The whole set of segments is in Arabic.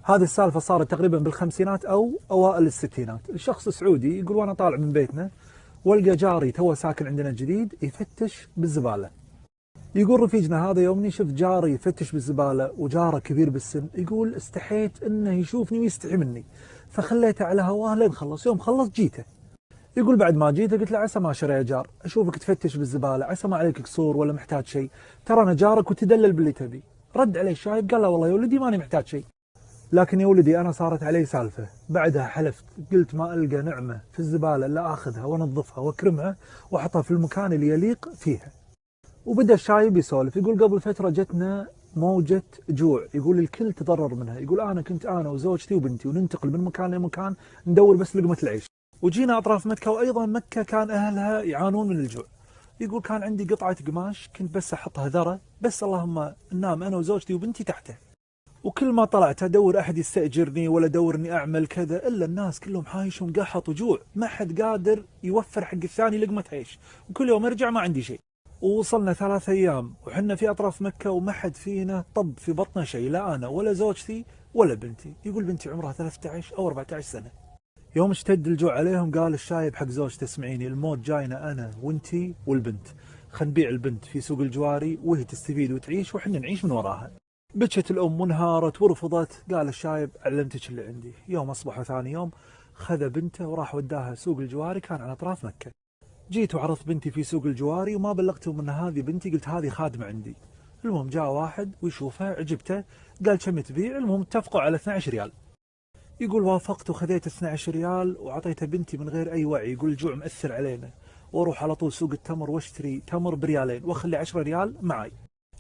هذه السالفة صارت تقريبا بالخمسينات أو أوائل الستينات. الشخص سعودي يقول وأنا طالع من بيتنا والقى جاري تو ساكن عندنا جديد يفتش بالزبالة. يقول رفيجنا هذا يومني شفت جاري يفتش بالزبالة وجاره كبير بالسن، يقول استحيت انه يشوفني ويستحي مني فخليته على هواه لين خلص. يوم خلص جيته. يقول بعد ما جيته قلت له عسى ما شرى يا جار، اشوفك تفتش بالزبالة، عسى ما عليك قصور ولا محتاج شيء، ترى انا جارك وتدلل باللي تبي. رد عليه الشايب قال له والله يا ولدي ماني محتاج شيء، لكن يا ولدي انا صارت علي سالفة بعدها حلفت قلت ما القى نعمة في الزبالة الا اخذها وانظفها واكرمها واحطها في المكان اللي يليق فيها. وبدأ الشايب يسولف يقول قبل فترة جتنا موجة جوع، يقول الكل تضرر منها، يقول أنا كنت أنا وزوجتي وبنتي وننتقل من مكان لمكان ندور بس لقمة العيش، وجينا أطراف مكة وأيضا مكة كان أهلها يعانون من الجوع. يقول كان عندي قطعة قماش كنت بس أحطها ذرة بس اللهم ننام أنا وزوجتي وبنتي تحته، وكل ما طلعت أدور أحد يستأجرني ولا أدور إني أعمل كذا إلا الناس كلهم عايشون قحط وجوع، ما حد قادر يوفر حق الثاني لقمة عيش، وكل يوم أرجع ما عندي شيء. ووصلنا 3 أيام وحنا في أطراف مكة وما حد فينا طب في بطنه شيء، لا أنا ولا زوجتي ولا بنتي. يقول بنتي عمرها 13 أو 14 سنة. يوم اشتد الجوع عليهم قال الشايب حق زوجته اسمعيني الموت جاينا أنا وانتي والبنت، خل نبيع البنت في سوق الجواري وهي تستفيد وتعيش وحنا نعيش من وراها. بكت الأم وانهارت ورفضت. قال الشايب علمتك اللي عندي. يوم أصبحوا ثاني يوم خذ بنته وراح وداها سوق الجواري كان على أطراف مكة. جيت وعرضت بنتي في سوق الجواري وما بلغتهم ان هذه بنتي، قلت هذه خادمة عندي. المهم جاء واحد ويشوفها عجبته قال كم تبيع، المهم اتفقوا على 12 ريال. يقول وافقت وخذيت 12 ريال وعطيته بنتي من غير اي وعي. يقول الجوع مأثر علينا واروح على طول سوق التمر واشتري تمر بريالين واخلي 10 ريال معي.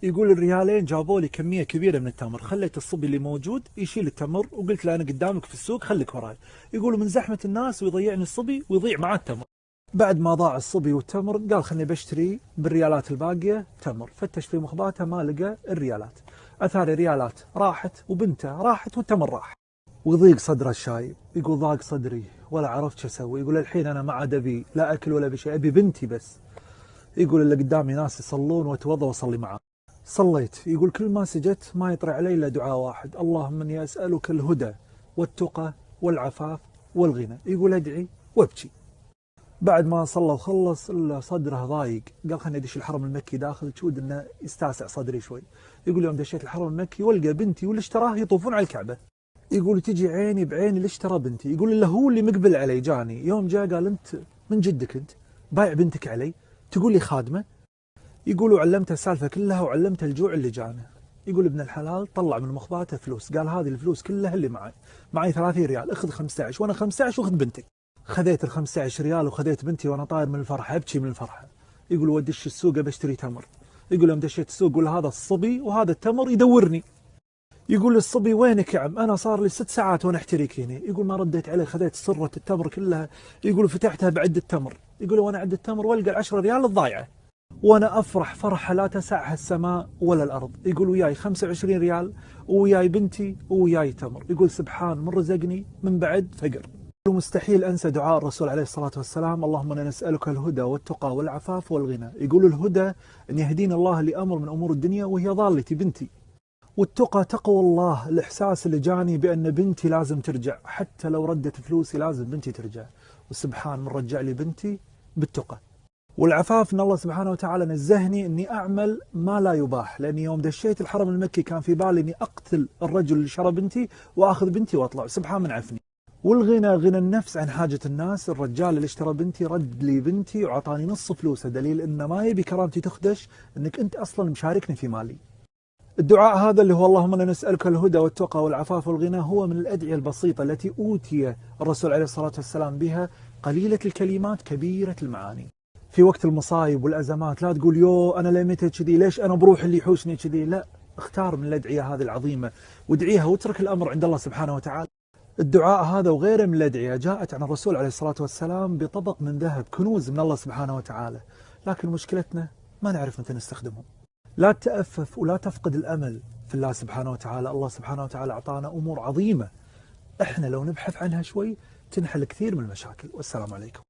يقول الريالين جابوا لي كمية كبيرة من التمر، خليت الصبي اللي موجود يشيل التمر وقلت له انا قدامك في السوق خليك وراي. يقول من زحمة الناس ويضيعني الصبي ويضيع معاه التمر. بعد ما ضاع الصبي والتمر قال خلني بشتري بالريالات الباقية تمر، فتش في مخباته ما لقى الريالات، أثاري ريالات راحت وبنته راحت والتمر راح. ويضيق صدر الشايب. يقول ضاق صدري ولا عرفت شو اسوي. يقول الحين انا ما عاد ابي لا اكل ولا بشيء، ابي بنتي بس. يقول اللي قدامي ناس يصلون واتوضا واصلي معاه. صليت. يقول كل ما سجدت ما يطري علي الا دعاء واحد، اللهم اني اسالك الهدى والتقى والعفاف والغنى. يقول ادعي وابكي. بعد ما صلى وخلص الا صدره ضايق، قال خليني ادش الحرم المكي داخل تشود انه يستاسع صدري شوي. يقول يوم دشيت الحرم المكي والقى بنتي واللي اشتراه يطوفون على الكعبه. يقول تجي عيني بعيني اللي اشترى بنتي. يقول الا هو اللي مقبل علي جاني يوم جاء قال انت من جدك انت بايع بنتك علي تقول لي خادمه. يقول وعلمته السالفه كلها وعلمته الجوع اللي جانا. يقول ابن الحلال طلع من مخباته فلوس، قال هذه الفلوس كلها اللي معي 30 ريال، اخذ 15 وانا 15 واخذ بنتك. خذيت ال 15 ريال وخذيت بنتي وانا طاير من الفرحه ابكي من الفرحه. يقول ودش السوق بشتري تمر. يقول يوم دشيت السوق يقول هذا الصبي وهذا التمر يدورني. يقول الصبي وينك يا عم، انا صار لي 6 ساعات وانا احتريك هنا. يقول ما رديت عليه، خذيت سره التمر كلها. يقول فتحتها بعد التمر. يقول وانا عد التمر والقى 10 ريال الضايعه وانا افرح فرحه لا تسعها السماء ولا الارض. يقول وياي 25 ريال وياي بنتي وياي تمر. يقول سبحان من رزقني من بعد فقر. مستحيل انسى دعاء الرسول عليه الصلاه والسلام اللهم انا نسالك الهدى والتقى والعفاف والغنى. يقول الهدى ان يهدينا الله لامر من امور الدنيا وهي ضالتي بنتي، والتقى تقوى الله الاحساس اللي جاني بان بنتي لازم ترجع، حتى لو ردت فلوسي لازم بنتي ترجع، وسبحان من رجع لي بنتي بالتقى. والعفاف ان الله سبحانه وتعالى نزهني اني اعمل ما لا يباح، لاني يوم دشيت الحرم المكي كان في بالي اني اقتل الرجل اللي شرى بنتي واخذ بنتي واطلع، سبحان من عفني. والغنى غنى النفس عن حاجة الناس. الرجال اللي اشترى بنتي رد لي بنتي وعطاني نص فلوسه، دليل انه ما يبي كرامتي تخدش، انك انت اصلا مشاركني في مالي. الدعاء هذا اللي هو اللهم انا نسألك الهدى والتقى والعفاف والغنى هو من الأدعية البسيطة التي أوتي الرسول عليه الصلاة والسلام بها، قليلة الكلمات كبيرة المعاني. في وقت المصايب والأزمات لا تقول يو أنا ليه متى كذي، ليش أنا بروح اللي يحوشني كذي، لا، اختار من الأدعية هذه العظيمة وادعيها واترك الأمر عند الله سبحانه وتعالى. الدعاء هذا وغيره من الأدعية جاءت عن الرسول عليه الصلاة والسلام بطبق من ذهب، كنوز من الله سبحانه وتعالى، لكن مشكلتنا ما نعرف متى نستخدمهم. لا تتأفف ولا تفقد الأمل في الله سبحانه وتعالى. الله سبحانه وتعالى أعطانا أمور عظيمة، إحنا لو نبحث عنها شوي تنحل كثير من المشاكل. والسلام عليكم.